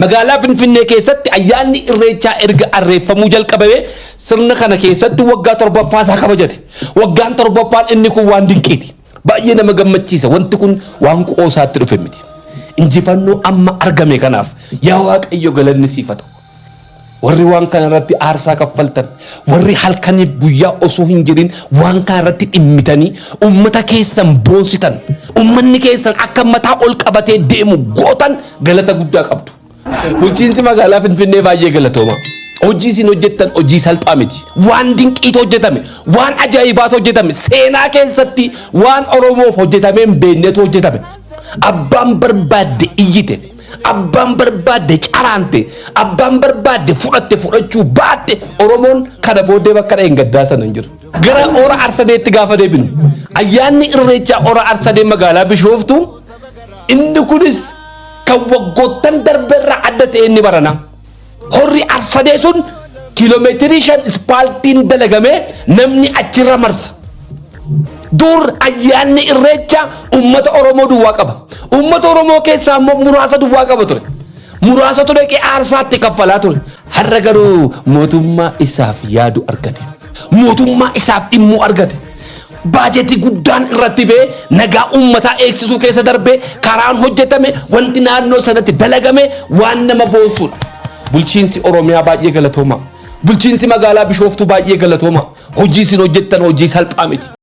magaalaa Finfinnee keessatti ayyaanni irreechaa erga arreeffamuu jalqabee sirna kana keessatti waggaa 7ffaa isaa kabajate. Waggaan 7ffaan inni kun waan dinqiiti. Baay'ee nama gammachiisa. Wanti kun waan qoosaatti dhufe miti. Injifannoo amma argame kanaaf yaa Waaqayyo galanni siif haa ta'u. Warri waan kana irratti aarsaa kaffaltan, warri halkaniif guyyaa osoo hin jirin waan kana irratti dhimmitanii ummata keessan boonsitan, ummanni keessan akka mataa ol qabatee deemu gootan galata guddaa qabdu. Bulchiinsi magaalaa Finfinnee baay'ee galatooma. Hojii isin hojjettan hojii salphaa miti. Waan dinqiitu hojjetame, waan ajaa'ibaatu hojjetame, seenaa keessatti waan Oromoof hojjetame hin beeknetu hojjetame. Abbaan barbaadde iyyite. Abbaan barbaadde caraante, abbaan barbaadde fudhachuu baatte Oromoon kana booddee bakka dha'een gaddaa sana hin jiru. Gara Hora Arsadeetti gaafa deebinu ayyaanni irreechaa Hora Arsadee magaalaa Bishooftuu inni kunis kan waggoottan darbeerraa adda ta'e inni barana. Horri Arsadee sun kiiloomeetirii 5 ispaaltiin dalagamee namni achirra marsa. Dur ayyaanni irreecha ummata Oromoo duwwaa qaba. Ummata Oromoo keessaa immoo muraasa duwwaa qaba ture. Muraasa ture qee aarsaatti kaffalaa ture. Har'a garuu mootummaa isaaf yaadu argate. Mootummaa isaaf dhimmu argate. Baajetii guddaan irratti bee nagaa ummataa eegsisuu keessa darbee karaan hojjetame wanti naannoo sanatti dalagame waan nama boonsudha. Bulchiinsi Oromiyaa baay'ee galatooma. Bulchiinsi magaalaa Bishooftuu baay'ee galatooma. Hojii isin hojjettan hojii salphaa miti.